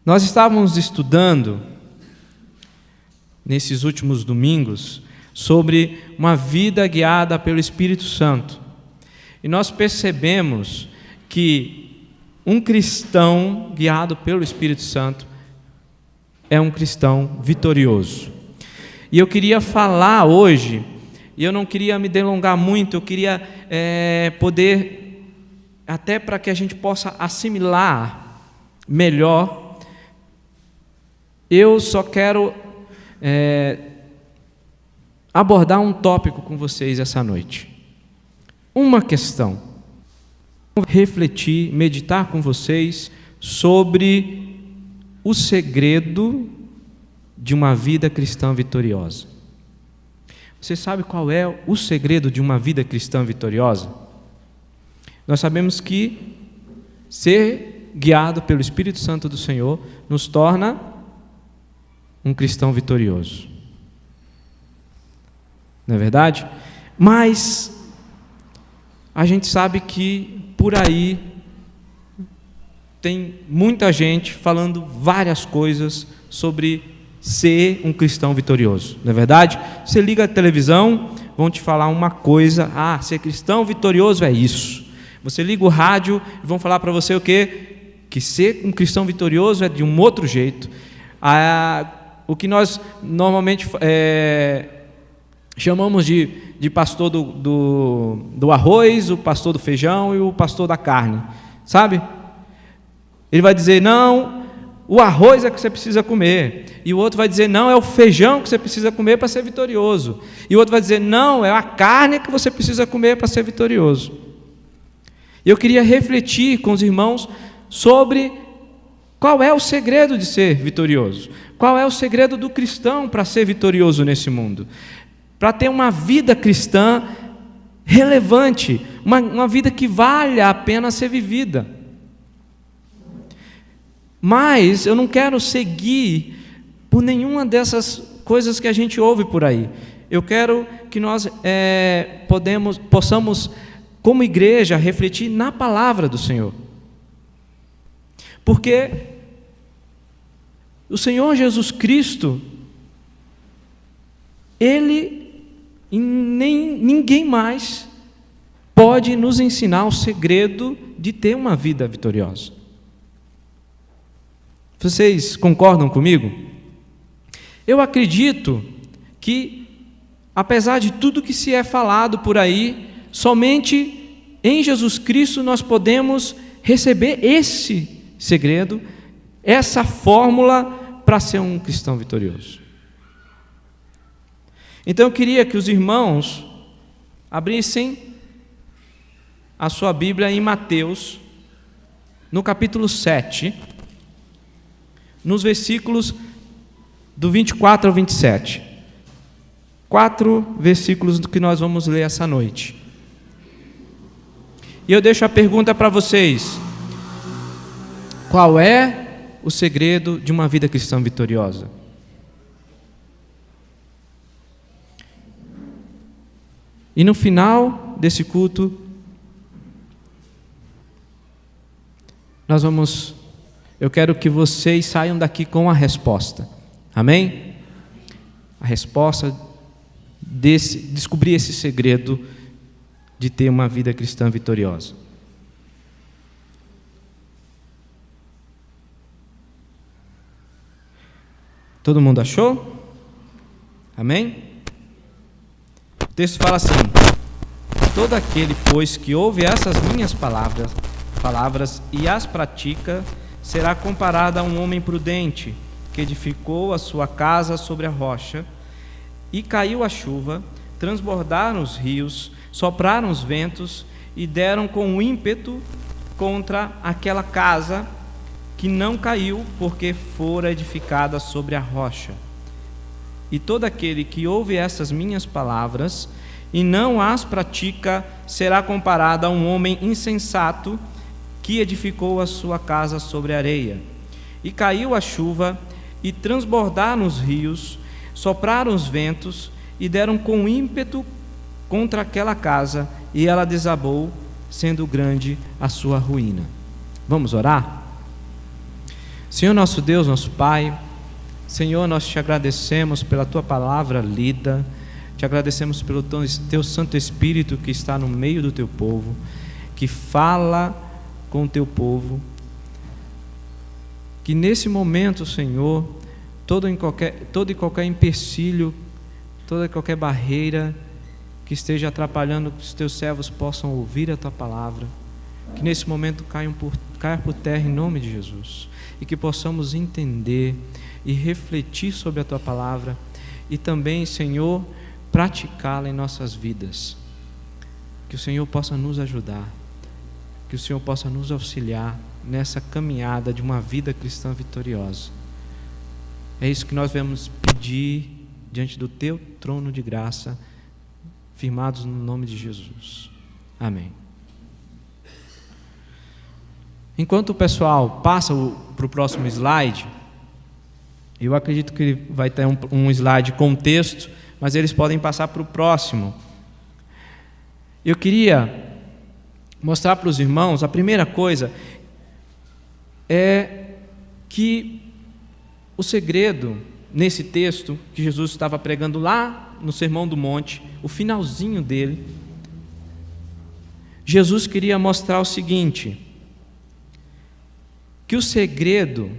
Nós estávamos estudando, nesses últimos domingos, sobre uma vida guiada pelo Espírito Santo. E nós percebemos que um cristão guiado pelo Espírito Santo é um cristão vitorioso. E eu queria falar hoje, e eu não queria me delongar muito, eu queria poder, até para que a gente possa assimilar melhor, eu só quero abordar um tópico com vocês essa noite. Uma questão. Refletir, meditar com vocês sobre o segredo de uma vida cristã vitoriosa. Você sabe qual é o segredo de uma vida cristã vitoriosa? Nós sabemos que ser guiado pelo Espírito Santo do Senhor nos torna um cristão vitorioso. Não é verdade? Mas a gente sabe que por aí tem muita gente falando várias coisas sobre ser um cristão vitorioso. Não é verdade? Você liga a televisão, vão te falar uma coisa: ser cristão vitorioso é isso. Você liga o rádio e vão falar para você o quê? Que ser um cristão vitorioso é de um outro jeito. O que nós normalmente chamamos de pastor do arroz, o pastor do feijão e o pastor da carne, sabe? Ele vai dizer: não, o arroz é que você precisa comer. E o outro vai dizer: não, é o feijão que você precisa comer para ser vitorioso. E o outro vai dizer: não, é a carne que você precisa comer para ser vitorioso. Eu queria refletir com os irmãos sobre qual é o segredo de ser vitorioso. Qual é o segredo do cristão para ser vitorioso nesse mundo? Para ter uma vida cristã relevante, uma vida que vale a pena ser vivida. Mas eu não quero seguir por nenhuma dessas coisas que a gente ouve por aí. Eu quero que nós possamos, como igreja, refletir na palavra do Senhor. Porque o Senhor Jesus Cristo, Ele e nem ninguém mais pode nos ensinar o segredo de ter uma vida vitoriosa. Vocês concordam comigo? Eu acredito que, apesar de tudo que se é falado por aí, somente em Jesus Cristo nós podemos receber esse segredo, essa fórmula para ser um cristão vitorioso. Então eu queria que os irmãos abrissem a sua Bíblia em Mateus, no capítulo 7, nos versículos do 24 ao 27. 4 versículos que nós vamos ler essa noite. E eu deixo a pergunta para vocês: qual é o segredo de uma vida cristã vitoriosa? E no final desse culto, eu quero que vocês saiam daqui com a resposta. Amém? A resposta descobrir esse segredo de ter uma vida cristã vitoriosa. Todo mundo achou? Amém? O texto fala assim: todo aquele, pois, que ouve essas minhas palavras e as pratica, será comparado a um homem prudente, que edificou a sua casa sobre a rocha, e caiu a chuva, transbordaram os rios, sopraram os ventos, e deram com ímpeto contra aquela casa, que não caiu, porque fora edificada sobre a rocha. E todo aquele que ouve essas minhas palavras e não as pratica, será comparado a um homem insensato, que edificou a sua casa sobre a areia. E caiu a chuva, e transbordaram os rios, sopraram os ventos, e deram com ímpeto contra aquela casa, e ela desabou, sendo grande a sua ruína. Vamos orar? Senhor nosso Deus, nosso Pai, Senhor, nós te agradecemos pela Tua palavra lida, te agradecemos pelo Teu Santo Espírito que está no meio do Teu povo, que fala com o Teu povo, que nesse momento, Senhor, todo e qualquer empecilho, toda e qualquer barreira que esteja atrapalhando que os Teus servos possam ouvir a Tua palavra, que nesse momento caia por terra em nome de Jesus, e que possamos entender e refletir sobre a Tua palavra e também, Senhor, praticá-la em nossas vidas. Que o Senhor possa nos ajudar, que o Senhor possa nos auxiliar nessa caminhada de uma vida cristã vitoriosa. É isso que nós vamos pedir diante do Teu trono de graça, firmados no nome de Jesus. Amém. Enquanto o pessoal passa para o próximo slide, eu acredito que vai ter um slide com texto, mas eles podem passar para o próximo. Eu queria mostrar para os irmãos, a primeira coisa é que o segredo nesse texto que Jesus estava pregando lá no Sermão do Monte, o finalzinho dele, Jesus queria mostrar o seguinte: que o segredo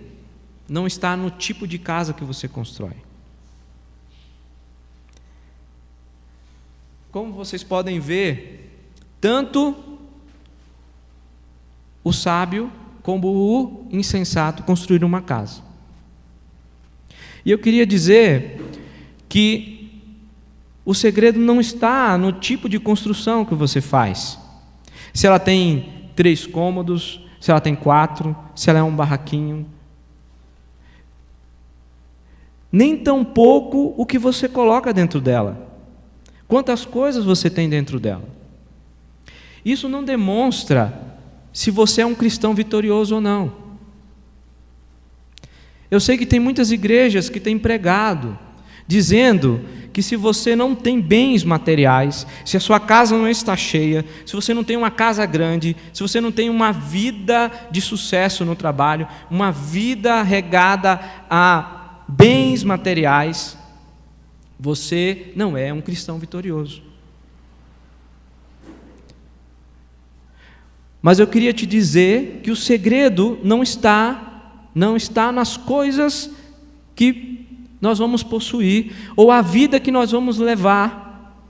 não está no tipo de casa que você constrói. Como vocês podem ver, tanto o sábio como o insensato construíram uma casa. E eu queria dizer que o segredo não está no tipo de construção que você faz. Se ela tem 3 cômodos, se ela tem 4, se ela é um barraquinho. Nem tampouco o que você coloca dentro dela. Quantas coisas você tem dentro dela. Isso não demonstra se você é um cristão vitorioso ou não. Eu sei que tem muitas igrejas que têm pregado, dizendo que se você não tem bens materiais, se a sua casa não está cheia, se você não tem uma casa grande, se você não tem uma vida de sucesso no trabalho, uma vida regada a bens materiais, você não é um cristão vitorioso. Mas eu queria te dizer que o segredo não está nas coisas que nós vamos possuir, ou a vida que nós vamos levar.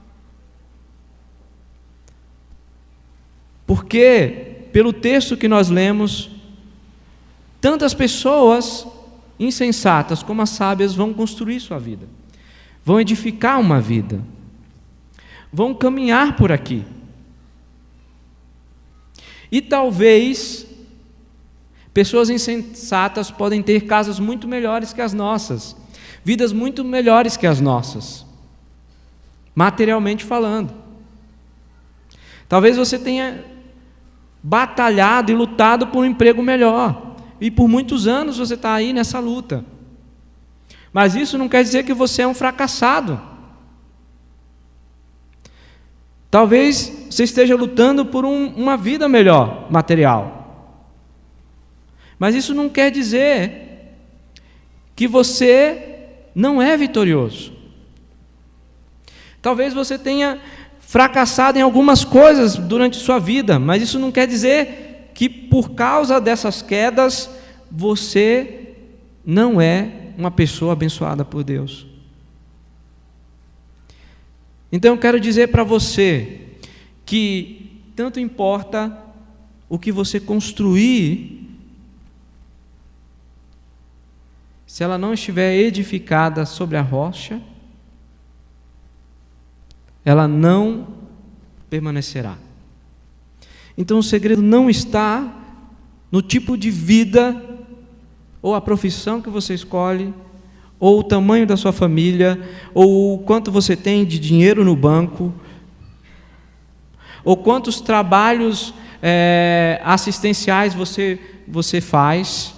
Porque, pelo texto que nós lemos, tantas pessoas insensatas como as sábias vão construir sua vida, vão edificar uma vida, vão caminhar por aqui. E talvez pessoas insensatas podem ter casas muito melhores que as nossas, vidas muito melhores que as nossas, materialmente falando. Talvez você tenha batalhado e lutado por um emprego melhor, e por muitos anos você está aí nessa luta. Mas isso não quer dizer que você é um fracassado. Talvez você esteja lutando por uma vida melhor, material. Mas isso não quer dizer que você não é vitorioso. Talvez você tenha fracassado em algumas coisas durante sua vida, mas isso não quer dizer que por causa dessas quedas você não é uma pessoa abençoada por Deus. Então eu quero dizer para você que tanto importa o que você construir, se ela não estiver edificada sobre a rocha, ela não permanecerá. Então o segredo não está no tipo de vida, ou a profissão que você escolhe, ou o tamanho da sua família, ou o quanto você tem de dinheiro no banco, ou quantos trabalhos assistenciais você faz,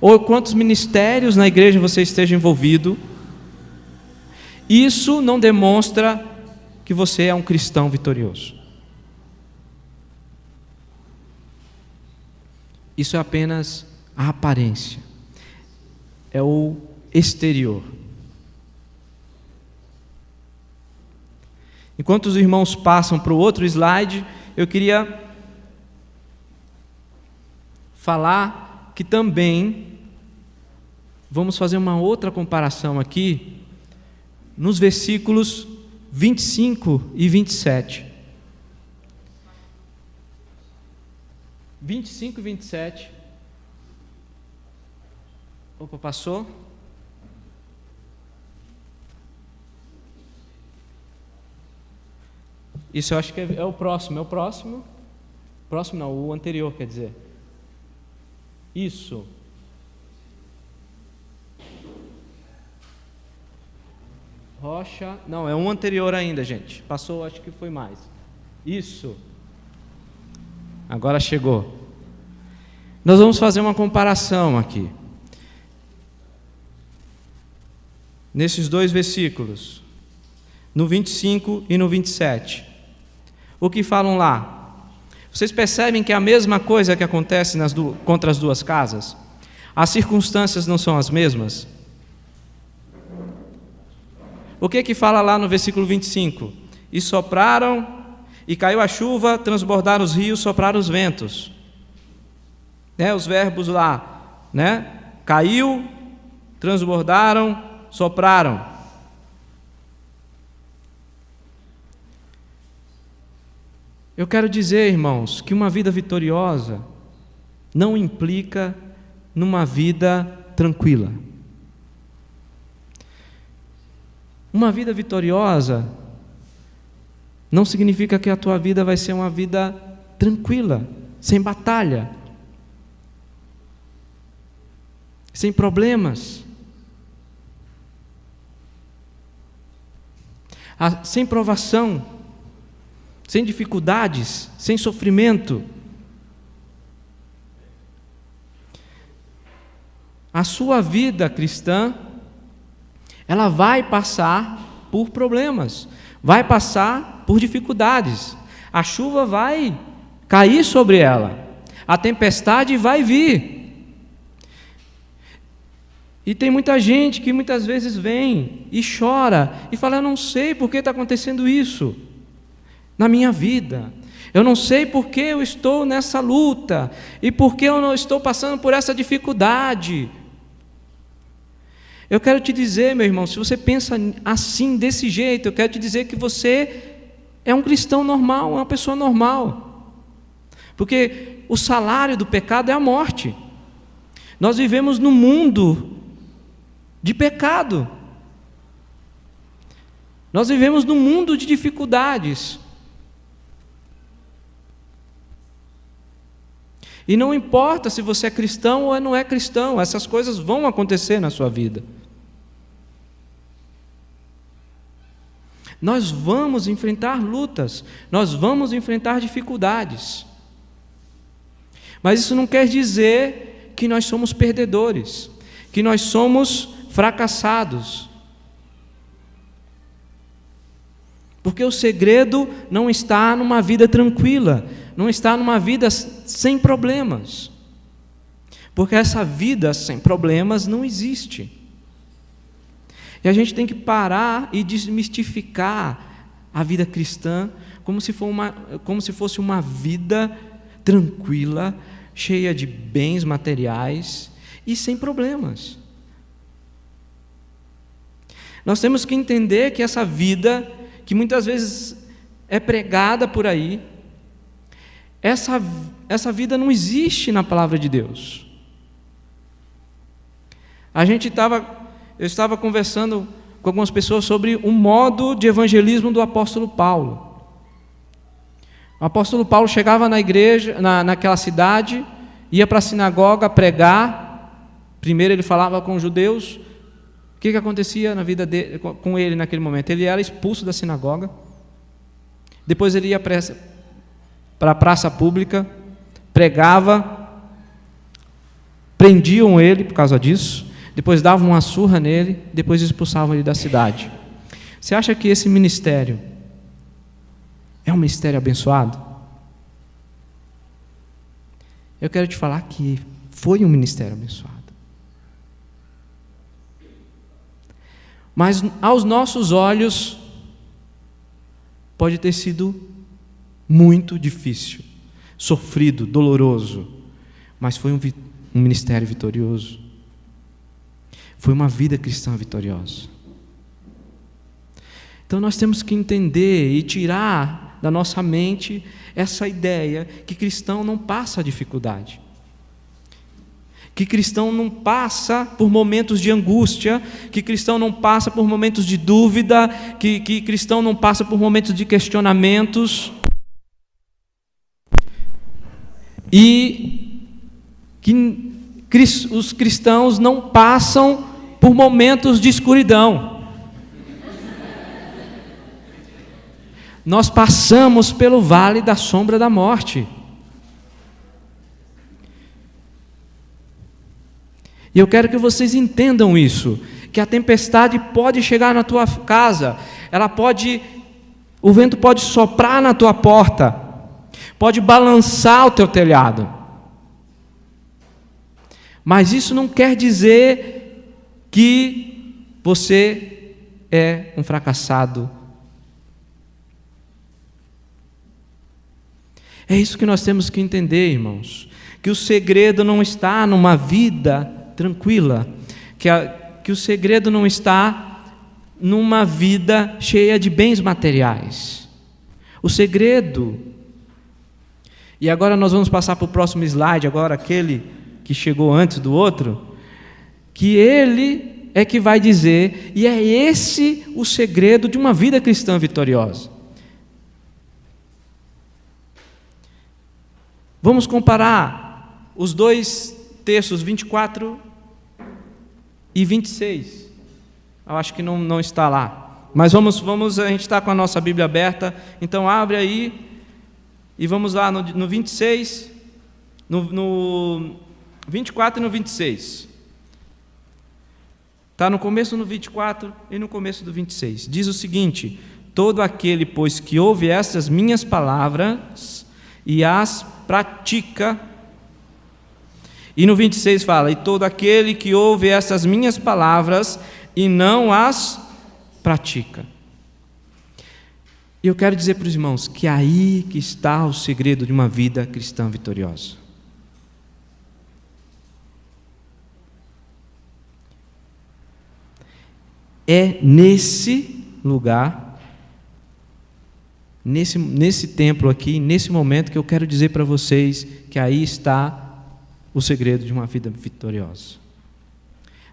ou quantos ministérios na igreja você esteja envolvido. Isso não demonstra que você é um cristão vitorioso. isso é apenas a aparência, é o exterior. Enquanto os irmãos passam para o outro slide, eu queria falar que também vamos fazer uma outra comparação aqui nos versículos 25 e 27. 25 e 27. Opa, passou? Isso eu acho que é o próximo. É o próximo? Próximo não, o anterior, quer dizer. Isso. Rocha. Não, é um anterior ainda, gente. Passou, acho que foi mais. Isso. Agora chegou. Nós vamos fazer uma comparação aqui. Nesses dois versículos. No 25 e no 27. O que falam lá? Vocês percebem que é a mesma coisa que acontece contra as duas casas? As circunstâncias não são as mesmas? O que fala lá no versículo 25? E sopraram, e caiu a chuva, transbordaram os rios, sopraram os ventos. Os verbos lá, caiu, transbordaram, sopraram. Eu quero dizer, irmãos, que uma vida vitoriosa não implica numa vida tranquila. Uma vida vitoriosa não significa que a tua vida vai ser uma vida tranquila, sem batalha, sem problemas, sem provação, sem dificuldades, sem sofrimento. A sua vida cristã, ela vai passar por problemas, vai passar por dificuldades. A chuva vai cair sobre ela, a tempestade vai vir. E tem muita gente que muitas vezes vem e chora e fala: eu não sei por que está acontecendo isso na minha vida, eu não sei por que eu estou nessa luta, e por que eu não estou passando por essa dificuldade. Eu quero te dizer, meu irmão, se você pensa assim, desse jeito, eu quero te dizer que você é um cristão normal, uma pessoa normal, porque o salário do pecado é a morte. Nós vivemos num mundo de pecado, nós vivemos num mundo de dificuldades. E não importa se você é cristão ou não é cristão, essas coisas vão acontecer na sua vida. Nós vamos enfrentar lutas, nós vamos enfrentar dificuldades. Mas isso não quer dizer que nós somos perdedores, que nós somos fracassados. Porque o segredo não está numa vida tranquila, não está numa vida sem problemas. Porque essa vida sem problemas não existe. E a gente tem que parar e desmistificar a vida cristã como se fosse uma vida tranquila, cheia de bens materiais e sem problemas. Nós temos que entender que essa vida, que muitas vezes é pregada por aí, essa vida não existe na palavra de Deus. Eu estava conversando com algumas pessoas sobre o modo de evangelismo do apóstolo Paulo. O apóstolo Paulo chegava na igreja, naquela cidade, ia para a sinagoga pregar. Primeiro ele falava com os judeus. O que acontecia na vida dele, com ele naquele momento? Ele era expulso da sinagoga. Depois ele ia para a praça pública, pregava, prendiam ele por causa disso, depois davam uma surra nele, depois expulsavam ele da cidade. Você acha que esse ministério é um ministério abençoado? eu quero te falar que foi um ministério abençoado. Mas aos nossos olhos, pode ter sido muito difícil, sofrido, doloroso, mas foi um ministério vitorioso. Foi uma vida cristã vitoriosa. Então nós temos que entender e tirar da nossa mente essa ideia que cristão não passa dificuldade, que cristão não passa por momentos de angústia, que cristão não passa por momentos de dúvida, que cristão não passa por momentos de questionamentos, e que os cristãos não passam por momentos de escuridão. Nós passamos pelo vale da sombra da morte. E eu quero que vocês entendam isso, que a tempestade pode chegar na tua casa, o vento pode soprar na tua porta, pode balançar o teu telhado. Mas isso não quer dizer que você é um fracassado. É isso que nós temos que entender, irmãos, que o segredo não está numa vida tranquila, que o segredo não está numa vida cheia de bens materiais. O segredo, e agora nós vamos passar para o próximo slide, agora aquele que chegou antes do outro, que ele é que vai dizer, e é esse o segredo de uma vida cristã vitoriosa. Vamos comparar os dois textos, 24 e 26. Eu acho que não está lá. Mas vamos, a gente está com a nossa Bíblia aberta, então abre aí e vamos lá no 26, no 24 e no 26. Está no começo no 24 e no começo do 26. Diz o seguinte: todo aquele, pois, que ouve estas minhas palavras e as pratica. E no 26 fala: e todo aquele que ouve essas minhas palavras e não as pratica. E eu quero dizer para os irmãos que aí que está o segredo de uma vida cristã vitoriosa. É nesse lugar, nesse templo aqui, nesse momento, que eu quero dizer para vocês que aí está o segredo de uma vida vitoriosa.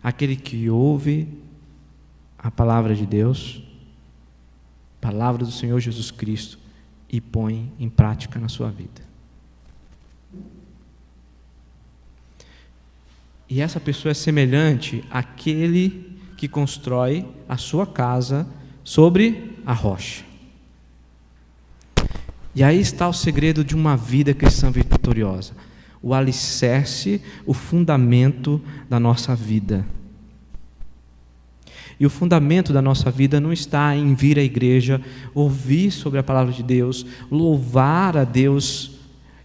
Aquele que ouve a palavra de Deus, a palavra do Senhor Jesus Cristo, e põe em prática na sua vida. E essa pessoa é semelhante àquele que constrói a sua casa sobre a rocha. E aí está o segredo de uma vida cristã vitoriosa. O alicerce, o fundamento da nossa vida. E o fundamento da nossa vida não está em vir à igreja, ouvir sobre a palavra de Deus, louvar a Deus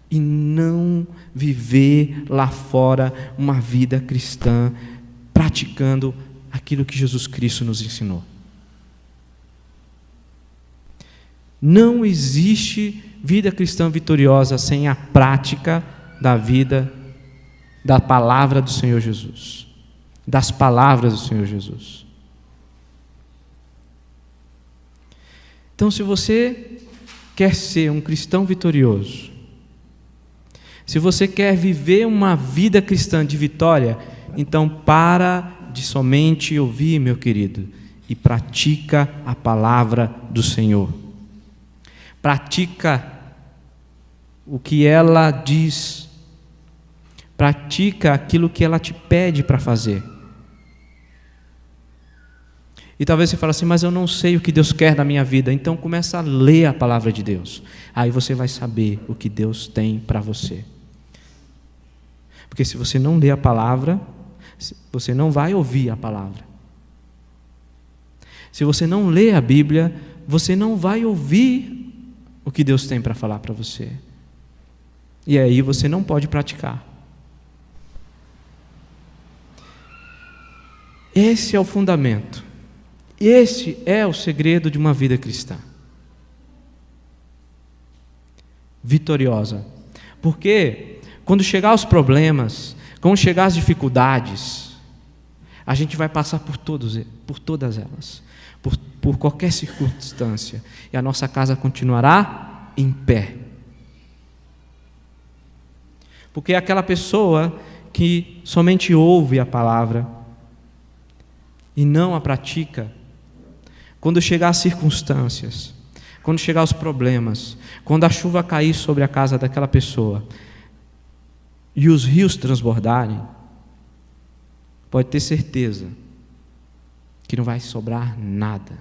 e não viver lá fora uma vida cristã, praticando aquilo que Jesus Cristo nos ensinou. Não existe vida cristã vitoriosa sem a prática da vida, da palavra do Senhor Jesus, das palavras do Senhor Jesus. Então, se você quer ser um cristão vitorioso, se você quer viver uma vida cristã de vitória, então para de somente ouvir, meu querido, e pratica a palavra do Senhor. Pratica o que ela diz. Pratica aquilo que ela te pede para fazer. E talvez você fale assim: mas eu não sei o que Deus quer da minha vida. Então começa a ler a palavra de Deus. Aí você vai saber o que Deus tem para você. Porque se você não ler a palavra, você não vai ouvir a palavra. Se você não lê a Bíblia, você não vai ouvir o que Deus tem para falar para você. E aí você não pode praticar. Esse é o fundamento. Esse é o segredo de uma vida cristã vitoriosa. Porque quando chegar os problemas, quando chegar as dificuldades, a gente vai passar por todas elas, por qualquer circunstância, e a nossa casa continuará em pé. Porque aquela pessoa que somente ouve a palavra e não a pratica, quando chegar as circunstâncias, quando chegar os problemas, quando a chuva cair sobre a casa daquela pessoa e os rios transbordarem, pode ter certeza que não vai sobrar nada.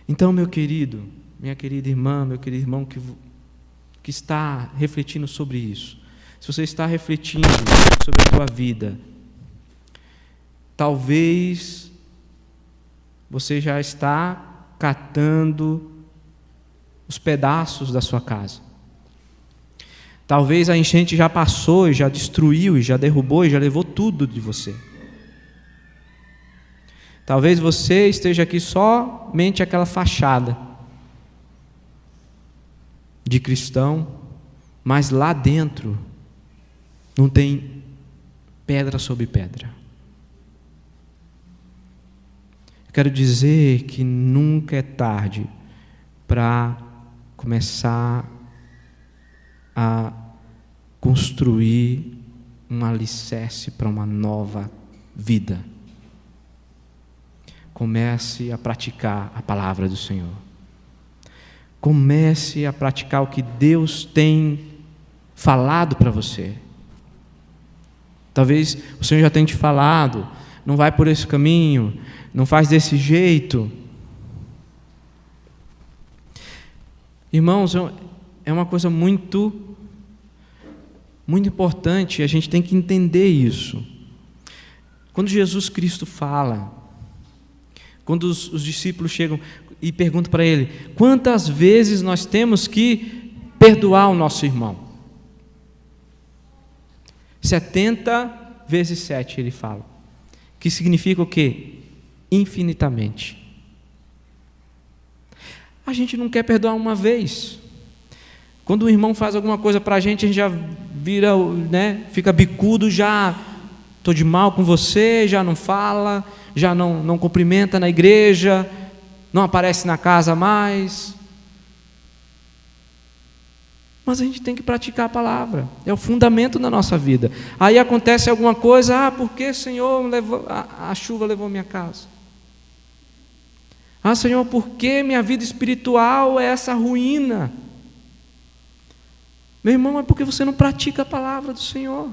Então, meu querido, minha querida irmã, meu querido irmão que está refletindo sobre isso, se você está refletindo sobre a tua vida, talvez você já está catando os pedaços da sua casa. Talvez a enchente já passou, e já destruiu, e já derrubou, e já levou tudo de você. Talvez você esteja aqui somente aquela fachada de cristão, mas lá dentro não tem pedra sobre pedra. Quero dizer que nunca é tarde para começar a construir um alicerce para uma nova vida. Comece a praticar a palavra do Senhor. Comece a praticar o que Deus tem falado para você. Talvez o Senhor já tenha te falado, não vai por esse caminho, não faz desse jeito. Irmãos, é uma coisa muito importante, a gente tem que entender isso. Quando Jesus Cristo fala, quando os discípulos chegam e perguntam para Ele, quantas vezes nós temos que perdoar o nosso irmão? 70 vezes 7, Ele fala. Que significa o quê? Infinitamente. A gente não quer perdoar uma vez. Quando o irmão faz alguma coisa para a gente já vira, fica bicudo, já estou de mal com você, já não fala, já não cumprimenta na igreja, não aparece na casa mais. Mas a gente tem que praticar a palavra, é o fundamento da nossa vida. Aí acontece alguma coisa, por que, Senhor, a chuva levou minha casa? Senhor, por que minha vida espiritual é essa ruína? Meu irmão, é porque você não pratica a palavra do Senhor.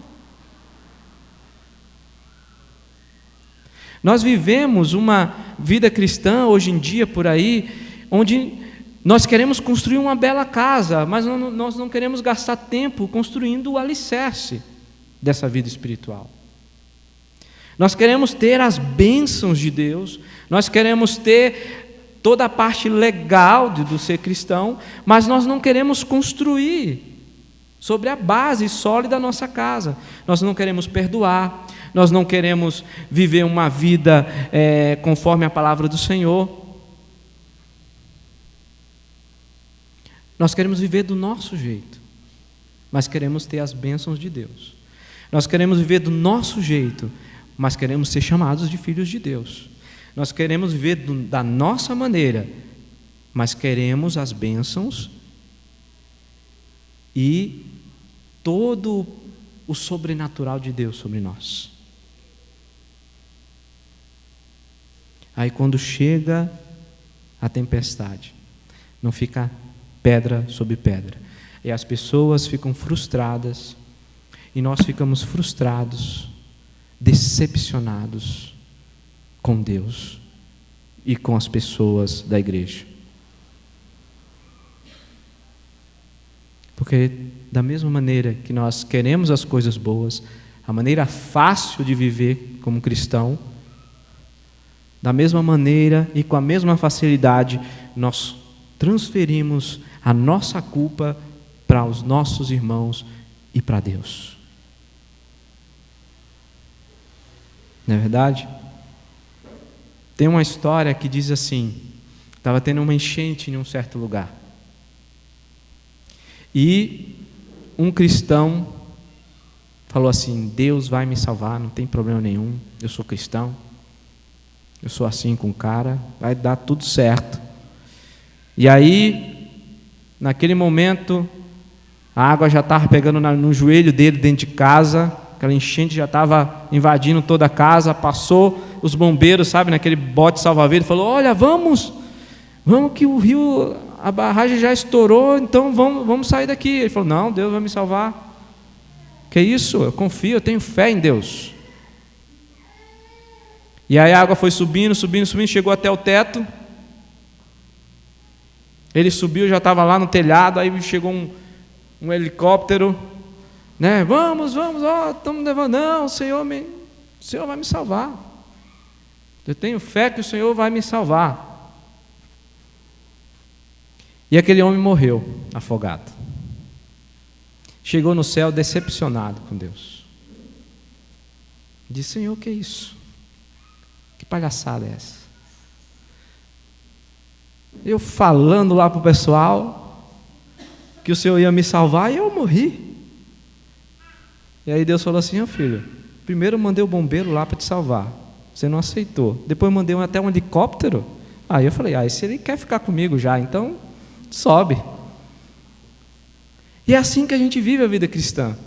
Nós vivemos uma vida cristã hoje em dia por aí, onde nós queremos construir uma bela casa, mas nós não queremos gastar tempo construindo o alicerce dessa vida espiritual. Nós queremos ter as bênçãos de Deus, nós queremos ter toda a parte legal do ser cristão, mas nós não queremos construir sobre a base sólida da nossa casa. Nós não queremos perdoar, nós não queremos viver uma vida conforme a palavra do Senhor. Nós queremos viver do nosso jeito, mas queremos ter as bênçãos de Deus. Nós queremos viver do nosso jeito, mas queremos ser chamados de filhos de Deus. Nós queremos viver da nossa maneira, mas queremos as bênçãos e todo o sobrenatural de Deus sobre nós. Aí quando chega a tempestade, não fica pedra sobre pedra, e as pessoas ficam frustradas, e nós ficamos frustrados, decepcionados com Deus e com as pessoas da igreja. Porque da mesma maneira que nós queremos as coisas boas, a maneira fácil de viver como cristão, da mesma maneira e com a mesma facilidade, nós transferimos a nossa culpa para os nossos irmãos e para Deus. Não é verdade? Tem uma história que diz assim: estava tendo uma enchente em um certo lugar. E um cristão falou assim: Deus vai me salvar, não tem problema nenhum, eu sou cristão, eu sou assim com o cara, vai dar tudo certo. E aí, naquele momento, a água já estava pegando no joelho dele dentro de casa, aquela enchente já estava invadindo toda a casa, passou os bombeiros, sabe, naquele bote salva-vidas, falou: olha, vamos que o rio, a barragem já estourou, então vamos sair daqui. Ele falou: não, Deus vai me salvar. Que isso? Eu confio, eu tenho fé em Deus. E aí a água foi subindo, chegou até o teto. Ele subiu, já estava lá no telhado, aí chegou um helicóptero, né? Vamos, estamos levando. Não, o Senhor vai me salvar. Eu tenho fé que o Senhor vai me salvar. E aquele homem morreu afogado. Chegou no céu decepcionado com Deus. Disse: Senhor, o que é isso? Que palhaçada é essa? Eu falando lá para o pessoal que o Senhor ia me salvar e eu morri. E aí Deus falou assim: filho, primeiro eu mandei o bombeiro lá para te salvar, você não aceitou. Depois eu mandei até um helicóptero. Aí eu falei: se ele quer ficar comigo já, então sobe. E é assim que a gente vive a vida cristã.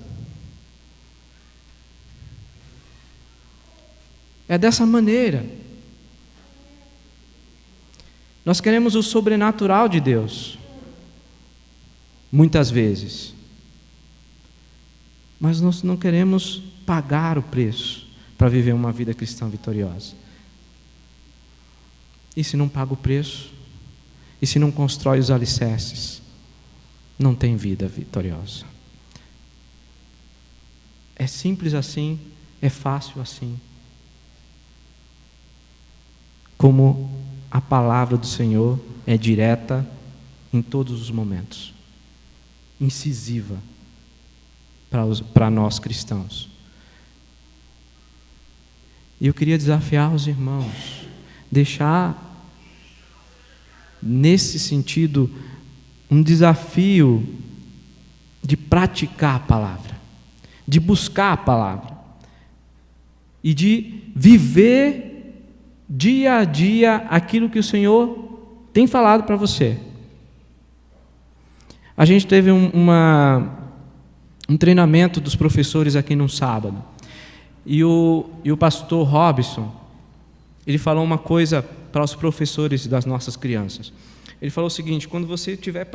É dessa maneira. Nós queremos o sobrenatural de Deus, muitas vezes, mas nós não queremos pagar o preço para viver uma vida cristã vitoriosa. E se não paga o preço? E se não constrói os alicerces? Não tem vida vitoriosa. É simples assim, é fácil assim. Como a palavra do Senhor é direta em todos os momentos, incisiva para nós cristãos. E eu queria desafiar os irmãos, deixar nesse sentido um desafio de praticar a palavra, de buscar a palavra e de viver dia a dia aquilo que o Senhor tem falado para você. A gente teve um treinamento dos professores aqui num sábado, e o pastor Robson, ele falou uma coisa para os professores das nossas crianças. Ele falou o seguinte: quando você estiver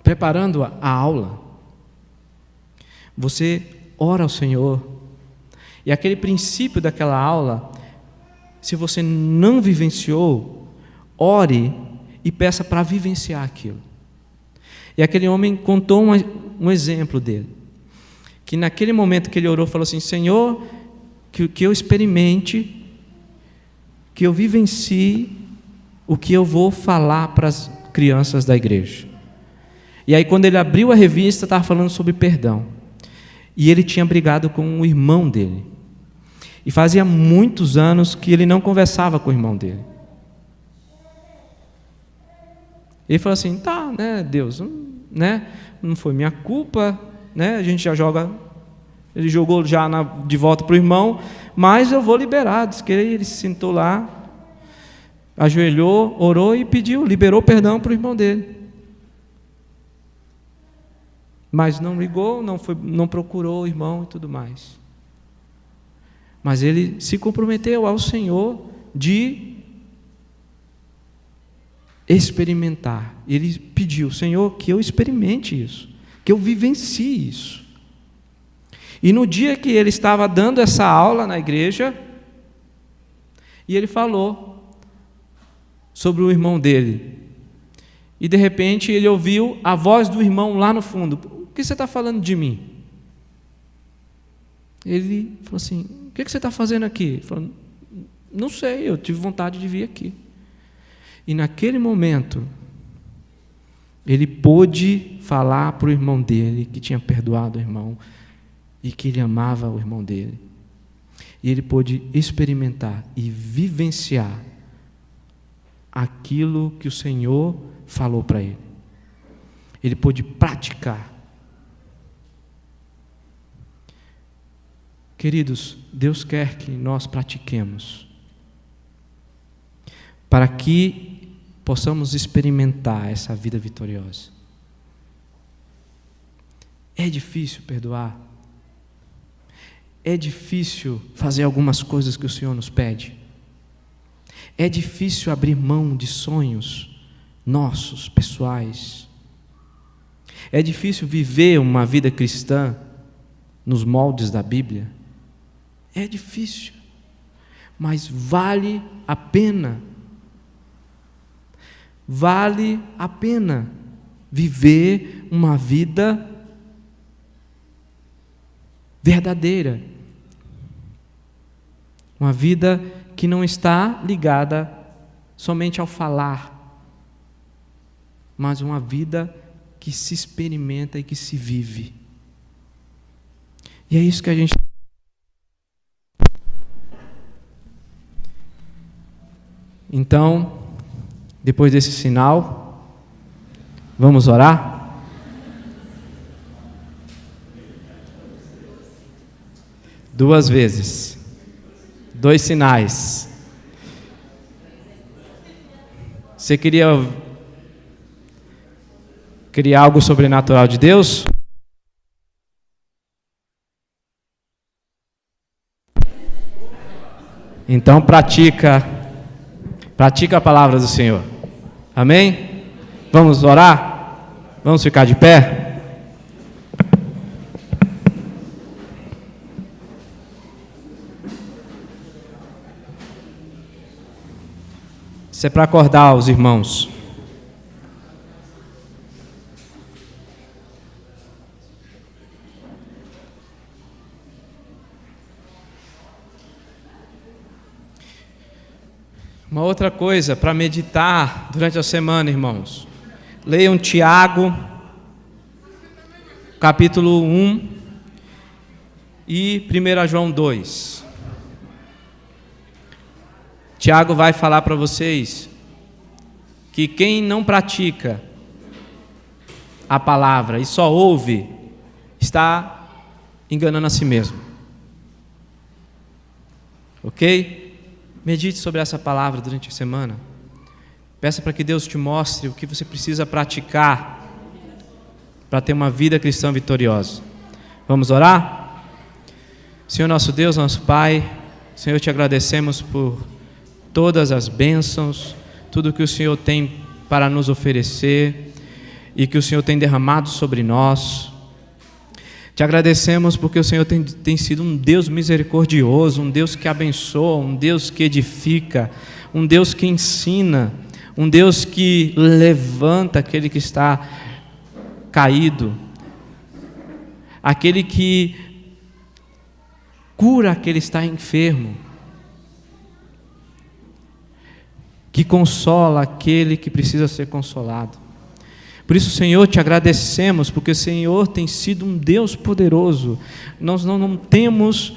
preparando a aula, você ora ao Senhor, e aquele princípio daquela aula, se você não vivenciou, ore e peça para vivenciar aquilo. E aquele homem contou um exemplo dele, que naquele momento que ele orou, falou assim: Senhor, que eu experimente, que eu vivencie o que eu vou falar para as crianças da igreja. E aí quando ele abriu a revista, estava falando sobre perdão, e ele tinha brigado com o irmão dele, e fazia muitos anos que ele não conversava com o irmão dele. Ele falou assim: tá, né, Deus, né, não foi minha culpa, né, a gente já joga, ele jogou já de volta para o irmão, mas eu vou liberar. Diz que ele se sentou lá, ajoelhou, orou e liberou perdão para o irmão dele. Mas não ligou, não procurou o irmão e tudo mais. Mas ele se comprometeu ao Senhor de experimentar. Ele pediu: Senhor, que eu experimente isso, que eu vivencie isso. E no dia que ele estava dando essa aula na igreja, e ele falou sobre o irmão dele, e de repente ele ouviu a voz do irmão lá no fundo: o que você está falando de mim? Ele falou assim: o que você está fazendo aqui? Ele falou: não sei, eu tive vontade de vir aqui. E naquele momento, ele pôde falar para o irmão dele que tinha perdoado o irmão e que ele amava o irmão dele. E ele pôde experimentar e vivenciar aquilo que o Senhor falou para ele. Ele pôde praticar. Queridos, Deus quer que nós pratiquemos, para que possamos experimentar essa vida vitoriosa. É difícil perdoar. É difícil fazer algumas coisas que o Senhor nos pede. É difícil abrir mão de sonhos nossos, pessoais. É difícil viver uma vida cristã nos moldes da Bíblia. É difícil, mas vale a pena. Vale a pena viver uma vida verdadeira. Uma vida que não está ligada somente ao falar, mas uma vida que se experimenta e que se vive. E é isso que a gente... Então, depois desse sinal, vamos orar? Duas vezes. 2 sinais. Você queria criar algo sobrenatural de Deus? Então pratica a palavra do Senhor. Amém? Vamos orar? Vamos ficar de pé? Isso é para acordar os irmãos. Uma outra coisa para meditar durante a semana, irmãos. Leiam Tiago, capítulo 1 e 1 João 2. Tiago vai falar para vocês que quem não pratica a palavra e só ouve, está enganando a si mesmo. Ok? Medite sobre essa palavra durante a semana. Peça para que Deus te mostre o que você precisa praticar para ter uma vida cristã vitoriosa. Vamos orar? Senhor nosso Deus, nosso Pai, Senhor, te agradecemos por todas as bênçãos, tudo que o Senhor tem para nos oferecer e que o Senhor tem derramado sobre nós. Te agradecemos porque o Senhor tem sido um Deus misericordioso, um Deus que abençoa, um Deus que edifica, um Deus que ensina, um Deus que levanta aquele que está caído, aquele que cura aquele que está enfermo, que consola aquele que precisa ser consolado. Por isso, Senhor, te agradecemos, porque o Senhor tem sido um Deus poderoso. Nós não temos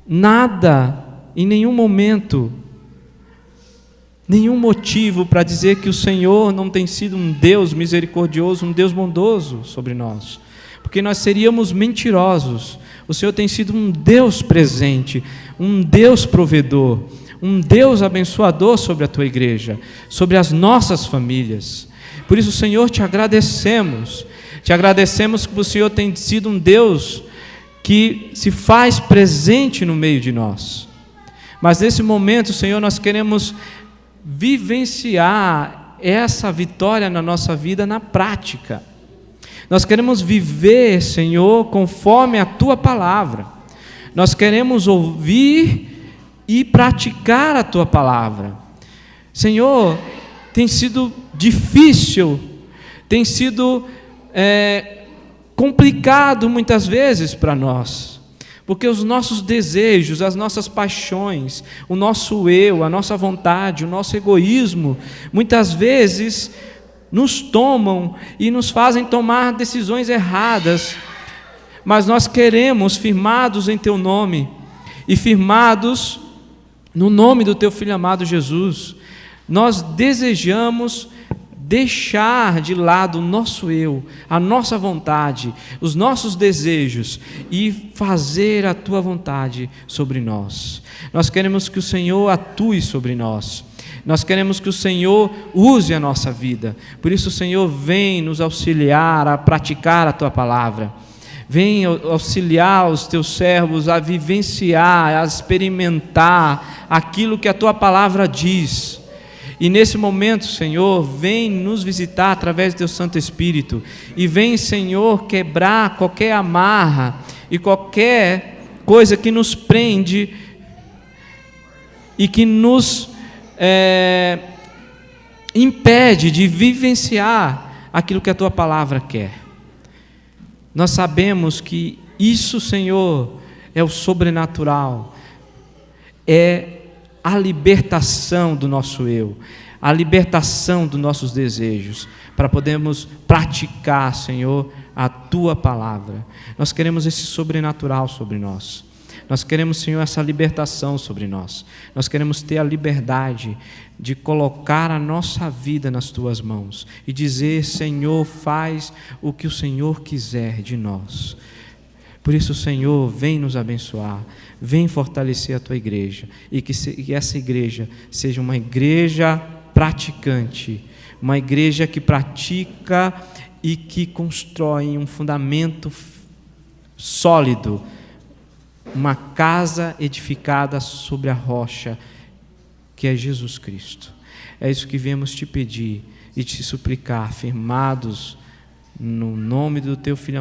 nada, em nenhum momento, nenhum motivo para dizer que o Senhor não tem sido um Deus misericordioso, um Deus bondoso sobre nós, porque nós seríamos mentirosos. O Senhor tem sido um Deus presente, um Deus provedor, um Deus abençoador sobre a tua igreja, sobre as nossas famílias. Por isso, Senhor, te agradecemos que o Senhor tem sido um Deus que se faz presente no meio de nós. Mas nesse momento, Senhor, nós queremos vivenciar essa vitória na nossa vida na prática. Nós queremos viver, Senhor, conforme a tua palavra. Nós queremos ouvir e praticar a tua palavra. Senhor, tem sido difícil, tem sido complicado muitas vezes para nós, porque os nossos desejos, as nossas paixões, o nosso eu, a nossa vontade, o nosso egoísmo, muitas vezes nos tomam e nos fazem tomar decisões erradas, mas nós queremos, firmados em Teu nome e firmados no nome do Teu Filho amado Jesus, nós desejamos deixar de lado o nosso eu, a nossa vontade, os nossos desejos e fazer a Tua vontade sobre nós. Nós queremos que o Senhor atue sobre nós. Nós queremos que o Senhor use a nossa vida. Por isso, Senhor, vem nos auxiliar a praticar a Tua palavra. Vem auxiliar os Teus servos a vivenciar, a experimentar aquilo que a Tua palavra diz. E nesse momento, Senhor, vem nos visitar através do Teu Santo Espírito. E vem, Senhor, quebrar qualquer amarra e qualquer coisa que nos prende e que nos impede de vivenciar aquilo que a Tua palavra quer. Nós sabemos que isso, Senhor, é o sobrenatural, é a libertação do nosso eu, a libertação dos nossos desejos, para podermos praticar, Senhor, a Tua palavra. Nós queremos esse sobrenatural sobre nós. Nós queremos, Senhor, essa libertação sobre nós. Nós queremos ter a liberdade de colocar a nossa vida nas Tuas mãos e dizer: Senhor, faz o que o Senhor quiser de nós. Por isso, Senhor, vem nos abençoar, vem fortalecer a Tua igreja e que essa igreja seja uma igreja praticante, uma igreja que pratica e que constrói um fundamento sólido, uma casa edificada sobre a rocha que é Jesus Cristo. É isso que viemos Te pedir e Te suplicar, firmados no nome do Teu Filho